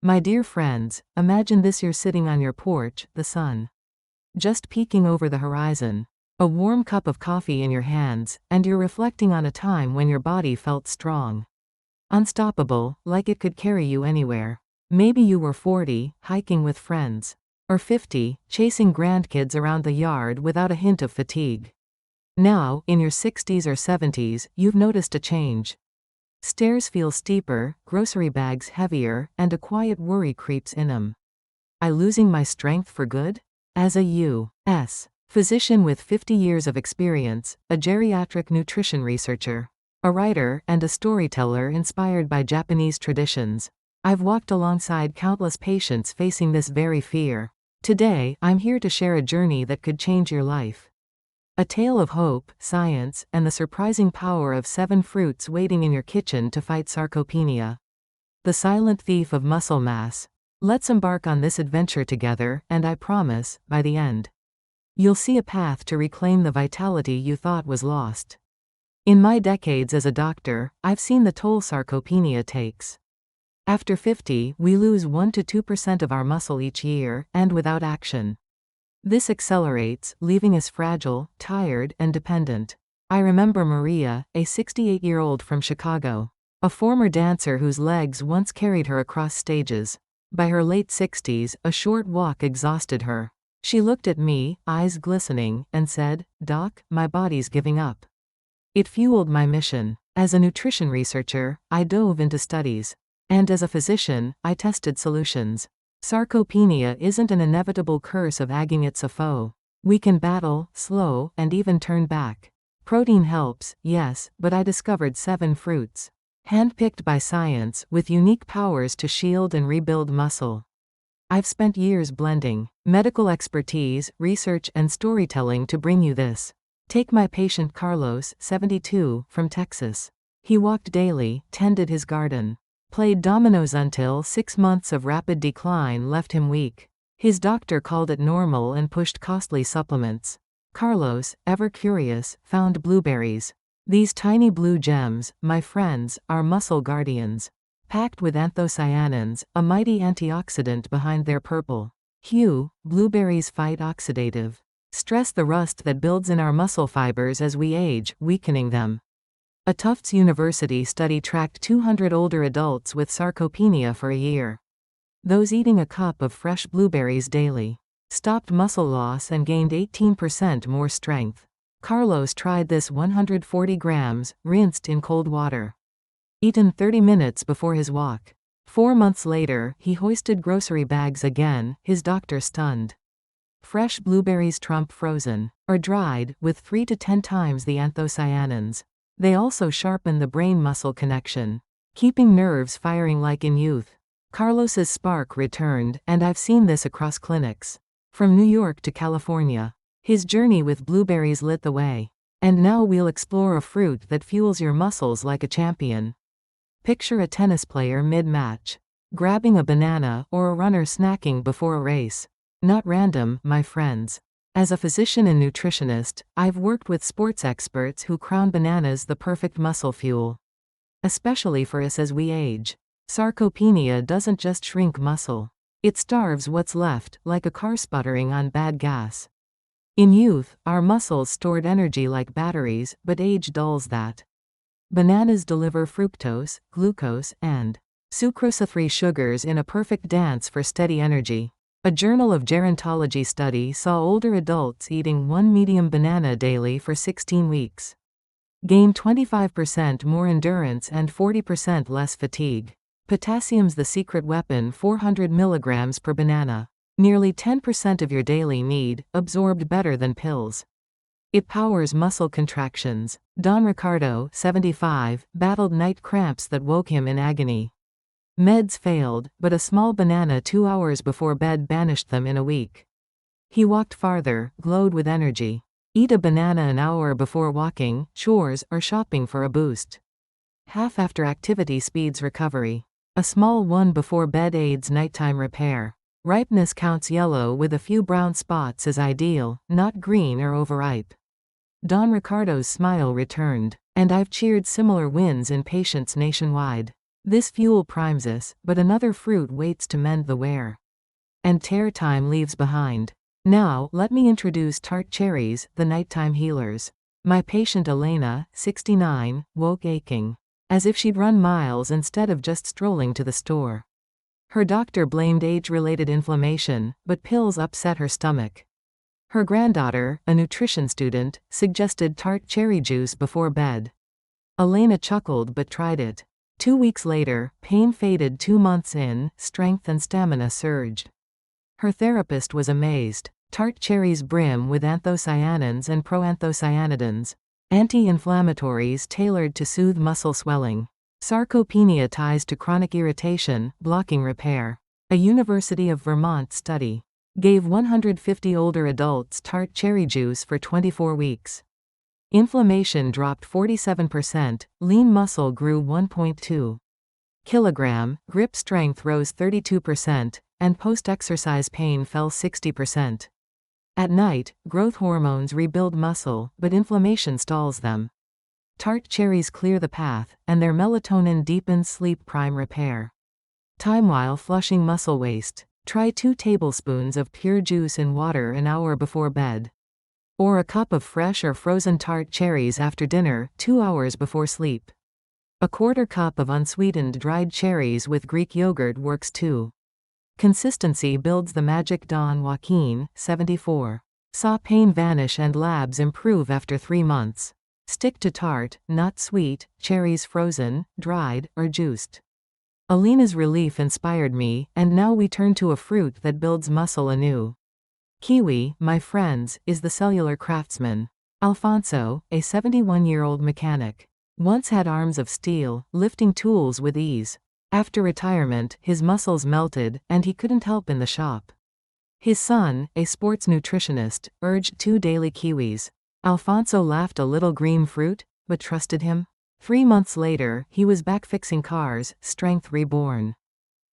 My dear friends, imagine this: you're sitting on your porch, the sun just peeking over the horizon, a warm cup of coffee in your hands, and you're reflecting on a time when your body felt strong, unstoppable, like it could carry you anywhere. Maybe you were 40, hiking with friends. Or 50, chasing grandkids around the yard without a hint of fatigue. Now, in your 60s or 70s, you've noticed a change. Stairs feel steeper, grocery bags heavier, and a quiet worry creeps in them. I losing my strength for good? As a U.S. physician with 50 years of experience, a geriatric nutrition researcher, a writer, and a storyteller inspired by Japanese traditions, I've walked alongside countless patients facing this very fear. Today, I'm here to share a journey that could change your life. A tale of hope, science, and the surprising power of 7 fruits waiting in your kitchen to fight sarcopenia, the silent thief of muscle mass. Let's embark on this adventure together, and I promise, by the end, you'll see a path to reclaim the vitality you thought was lost. In my decades as a doctor, I've seen the toll sarcopenia takes. After 50, we lose 1 to 2% of our muscle each year, and without action, this accelerates, leaving us fragile, tired, and dependent. I remember Maria, a 68-year-old from Chicago, a former dancer whose legs once carried her across stages. By her late 60s, a short walk exhausted her. She looked at me, eyes glistening, and said, "Doc, my body's giving up." It fueled my mission. As a nutrition researcher, I dove into studies. And as a physician, I tested solutions. Sarcopenia isn't an inevitable curse of aging, it's a foe we can battle, slow, and even turn back. Protein helps, yes, but I discovered 7 fruits, handpicked by science, with unique powers to shield and rebuild muscle. I've spent years blending medical expertise, research, and storytelling to bring you this. Take my patient Carlos, 72, from Texas. He walked daily, tended his garden, played dominoes until 6 months of rapid decline left him weak. His doctor called it normal and pushed costly supplements. Carlos, ever curious, found blueberries. These tiny blue gems, my friends, are muscle guardians. Packed with anthocyanins, a mighty antioxidant behind their purple hue, blueberries fight oxidative stress, the rust that builds in our muscle fibers as we age, weakening them. A Tufts University study tracked 200 older adults with sarcopenia for a year. Those eating a cup of fresh blueberries daily stopped muscle loss and gained 18% more strength. Carlos tried this: 140 grams, rinsed in cold water, eaten 30 minutes before his walk. 4 months later, he hoisted grocery bags again, his doctor stunned. Fresh blueberries trump frozen or dried, with 3 to 10 times the anthocyanins. They also sharpen the brain-muscle connection, keeping nerves firing like in youth. Carlos's spark returned, and I've seen this across clinics. From New York to California, his journey with blueberries lit the way. And now we'll explore a fruit that fuels your muscles like a champion. Picture a tennis player mid-match, grabbing a banana, or a runner snacking before a race. Not random, my friends. As a physician and nutritionist, I've worked with sports experts who crown bananas the perfect muscle fuel, especially for us as we age. Sarcopenia doesn't just shrink muscle, it starves what's left, like a car sputtering on bad gas. In youth, our muscles stored energy like batteries, but age dulls that. Bananas deliver fructose, glucose, and sucrose-free sugars in a perfect dance for steady energy. A Journal of Gerontology study saw older adults eating 1 medium banana daily for 16 weeks gain 25% more endurance and 40% less fatigue. Potassium's the secret weapon: 400 milligrams per banana. Nearly 10% of your daily need, absorbed better than pills. It powers muscle contractions. Don Ricardo, 75, battled night cramps that woke him in agony. Meds failed, but a small banana 2 hours before bed banished them in a week. He walked farther, glowed with energy. Eat a banana an hour before walking, chores, or shopping for a boost. Half after activity speeds recovery. A small one before bed aids nighttime repair. Ripeness counts: yellow with a few brown spots is ideal, not green or overripe. Don Ricardo's smile returned, and I've cheered similar wins in patients nationwide. This fuel primes us, but another fruit waits to mend the wear. And tear time leaves behind. Now, let me introduce tart cherries, the nighttime healers. My patient Elena, 69, woke aching, as if she'd run miles instead of just strolling to the store. Her doctor blamed age-related inflammation, but pills upset her stomach. Her granddaughter, a nutrition student, suggested tart cherry juice before bed. Elena chuckled but tried it. 2 weeks later, pain faded. 2 months in, strength and stamina surged. Her therapist was amazed. Tart cherries brim with anthocyanins and proanthocyanidins, anti-inflammatories tailored to soothe muscle swelling. Sarcopenia ties to chronic irritation, blocking repair. A University of Vermont study gave 150 older adults tart cherry juice for 24 weeks. Inflammation dropped 47%, lean muscle grew 1.2 kilogram, grip strength rose 32%, and post-exercise pain fell 60%. At night, growth hormones rebuild muscle, but inflammation stalls them. Tart cherries clear the path, and their melatonin deepens sleep prime repair. Time while flushing muscle waste. Try 2 tablespoons of pure juice in water an hour before bed. Or a cup of fresh or frozen tart cherries after dinner, 2 hours before sleep. A 1/4 cup of unsweetened dried cherries with Greek yogurt works too. Consistency builds the magic. Don Joaquin, 74. Saw pain vanish and labs improve after 3 months. Stick to tart, not sweet, cherries frozen, dried, or juiced. Elena's relief inspired me, and now we turn to a fruit that builds muscle anew. Kiwi, my friends, is the cellular craftsman. Alfonso, a 71-year-old mechanic, once had arms of steel, lifting tools with ease. After retirement, his muscles melted, and he couldn't help in the shop. His son, a sports nutritionist, urged 2 daily kiwis. Alfonso laughed a little. Green fruit, but trusted him. 3 months later, he was back fixing cars, strength reborn.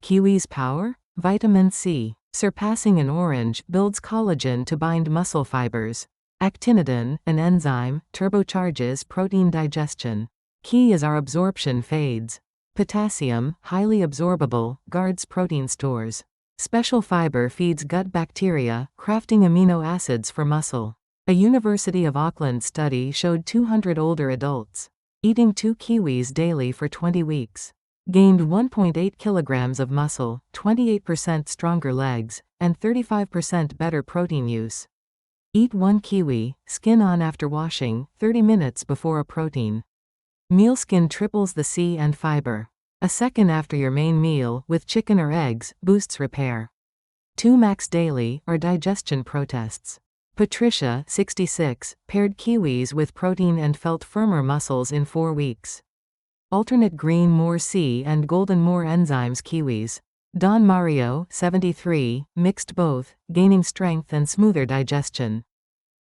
Kiwi's power? Vitamin C, surpassing an orange, builds collagen to bind muscle fibers. Actinidin, an enzyme, turbocharges protein digestion. Key as our absorption fades. Potassium, highly absorbable, guards protein stores. Special fiber feeds gut bacteria, crafting amino acids for muscle. A University of Auckland study showed 200 older adults eating 2 kiwis daily for 20 weeks. Gained 1.8 kilograms of muscle, 28% stronger legs, and 35% better protein use. Eat 1 kiwi, skin on after washing, 30 minutes before a protein meal. Skin triples the C and fiber. A second after your main meal, with chicken or eggs, boosts repair. 2 max daily, or digestion protests. Patricia, 66, paired kiwis with protein and felt firmer muscles in 4 weeks. Alternate green more C and golden more enzymes kiwis. Don Mario, 73, mixed both, gaining strength and smoother digestion.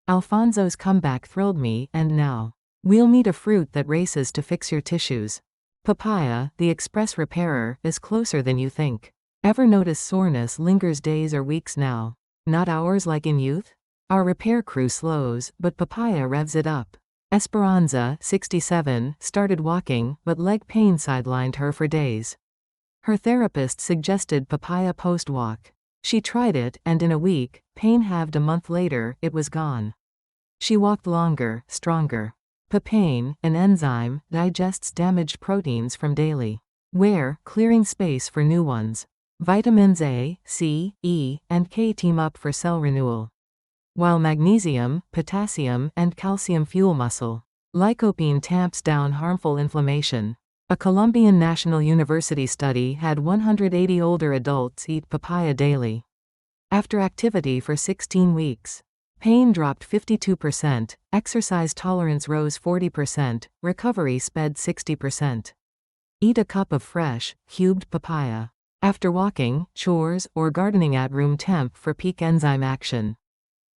Alfonso's comeback thrilled me, and now we'll meet a fruit that races to fix your tissues. Papaya, the express repairer, is closer than you think. Ever notice soreness lingers days or weeks now, not hours like in youth? Our repair crew slows, but papaya revs it up. Esperanza, 67, started walking, but leg pain sidelined her for days. Her therapist suggested papaya post-walk. She tried it, and in a week, pain halved. A month later, it was gone. She walked longer, stronger. Papain, an enzyme, digests damaged proteins from daily wear, clearing space for new ones. Vitamins A, C, E, and K team up for cell renewal, while magnesium, potassium, and calcium fuel muscle. Lycopene tamps down harmful inflammation. A Colombian National University study had 180 older adults eat papaya daily. After activity for 16 weeks, pain dropped 52%, exercise tolerance rose 40%, recovery sped 60%. Eat a cup of fresh, cubed papaya after walking, chores, or gardening at room temp for peak enzyme action.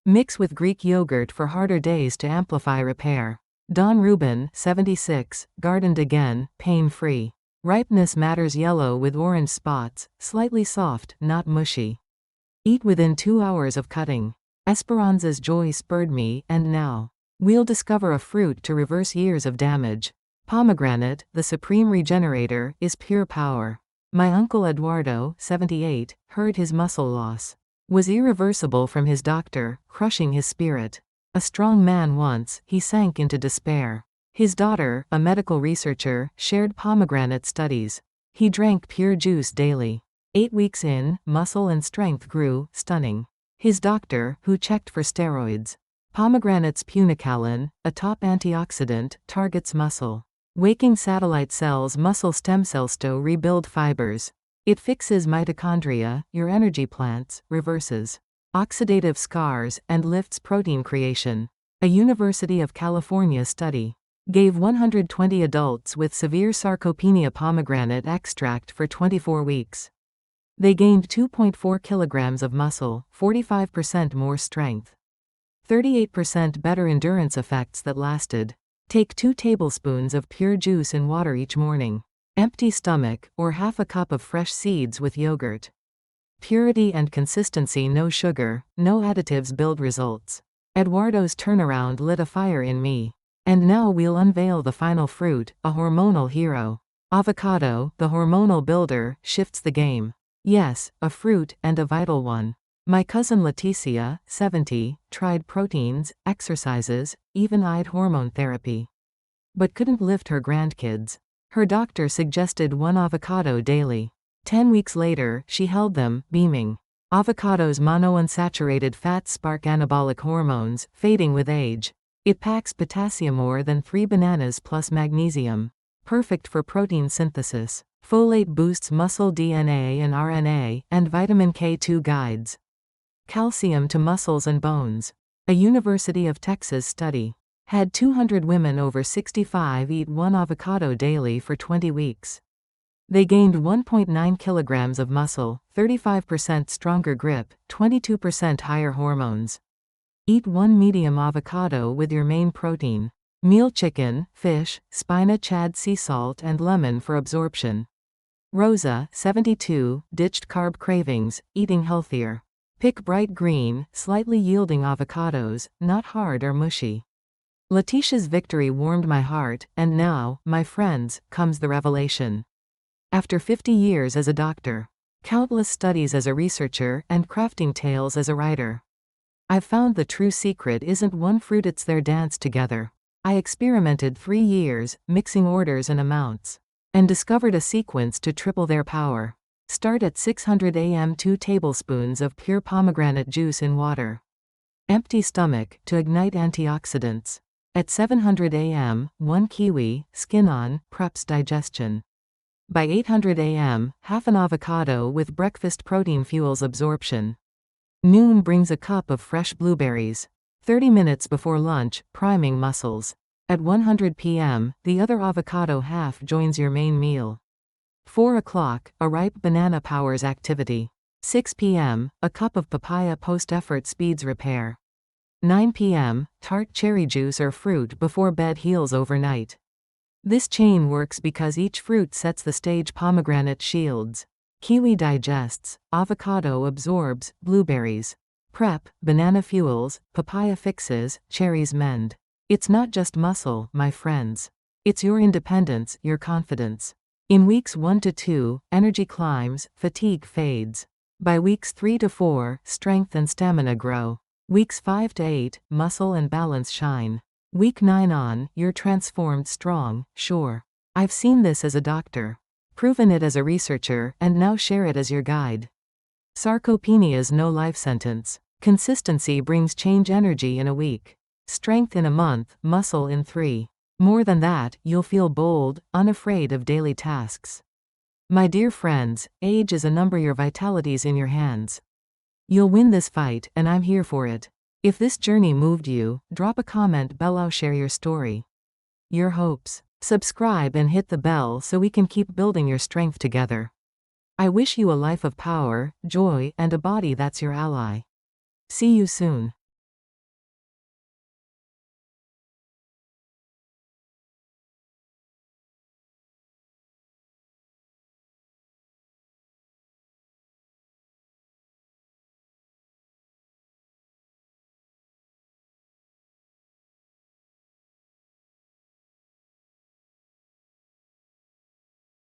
Mix with Greek yogurt for harder days to amplify repair. Don Rubin, 76, gardened again, pain-free. Ripeness matters. Yellow with orange spots, slightly soft, not mushy. Eat within 2 hours of cutting. Esperanza's joy spurred me, and now we'll discover a fruit to reverse years of damage. Pomegranate, the supreme regenerator, is pure power. My uncle Eduardo, 78, heard his muscle loss was irreversible from his doctor, crushing his spirit. A strong man once, he sank into despair. His daughter, a medical researcher, shared pomegranate studies. He drank pure juice daily. 8 weeks in, muscle and strength grew, stunning. His doctor, who checked for steroids. Pomegranate's punicalin, a top antioxidant, targets muscle. Waking satellite cells muscle stem cells to rebuild fibers. It fixes mitochondria, your energy plants, reverses oxidative scars, and lifts protein creation. A University of California study gave 120 adults with severe sarcopenia pomegranate extract for 24 weeks. They gained 2.4 kilograms of muscle, 45% more strength, 38% better endurance effects that lasted. Take 2 tablespoons of pure juice in water each morning. Empty stomach, or half a cup of fresh seeds with yogurt. Purity and consistency, no sugar, no additives build results. Eduardo's turnaround lit a fire in me. And now we'll unveil the final fruit, a hormonal hero. Avocado, the hormonal builder, shifts the game. Yes, a fruit, and a vital one. My cousin Leticia, 70, tried proteins, exercises, even eyed hormone therapy. But couldn't lift her grandkids. Her doctor suggested 1 avocado daily. 10 weeks later, she held them, beaming. Avocado's monounsaturated fats spark anabolic hormones, fading with age. It packs potassium more than 3 bananas plus magnesium. Perfect for protein synthesis. Folate boosts muscle DNA and RNA, and vitamin K2 guides calcium to muscles and bones. A University of Texas study had 200 women over 65 eat 1 avocado daily for 20 weeks. They gained 1.9 kilograms of muscle, 35% stronger grip, 22% higher hormones. Eat 1 medium avocado with your main protein. Meal chicken, fish, spinach, add sea salt and lemon for absorption. Rosa, 72, ditched carb cravings, eating healthier. Pick bright green, slightly yielding avocados, not hard or mushy. Letitia's victory warmed my heart, and now, my friends, comes the revelation. After 50 years as a doctor, countless studies as a researcher, and crafting tales as a writer, I've found the true secret isn't one fruit, it's their dance together. I experimented 3 years, mixing orders and amounts, and discovered a sequence to triple their power. Start at 600 am 2 tablespoons of pure pomegranate juice in water. Empty stomach, to ignite antioxidants. At 700 am, 1 kiwi, skin on, preps digestion. By 800 am, half an avocado with breakfast protein fuels absorption. Noon brings a cup of fresh blueberries. 30 minutes before lunch, priming muscles. At 100 p.m., the other avocado half joins your main meal. 4 o'clock, a ripe banana powers activity. 6 p.m., a cup of papaya post-effort speeds repair. 9 p.m., tart cherry juice or fruit before bed heals overnight. This chain works because each fruit sets the stage. Pomegranate shields. Kiwi digests, avocado absorbs, blueberries prep, banana fuels, papaya fixes, cherries mend. It's not just muscle, my friends. It's your independence, your confidence. In weeks 1 to 2, energy climbs, fatigue fades. By weeks 3 to 4, strength and stamina grow. Weeks 5 to 8, muscle and balance shine. Week 9 on, you're transformed, strong, sure. I've seen this as a doctor, proven it as a researcher, and now share it as your guide. Sarcopenia's no life sentence. Consistency brings change. Energy in a week. Strength in a month, muscle in 3. More than that, you'll feel bold, unafraid of daily tasks. My dear friends, age is a number, your vitality's in your hands. You'll win this fight, and I'm here for it. If this journey moved you, drop a comment below, share your story, your hopes. Subscribe and hit the bell so we can keep building your strength together. I wish you a life of power, joy, and a body that's your ally. See you soon.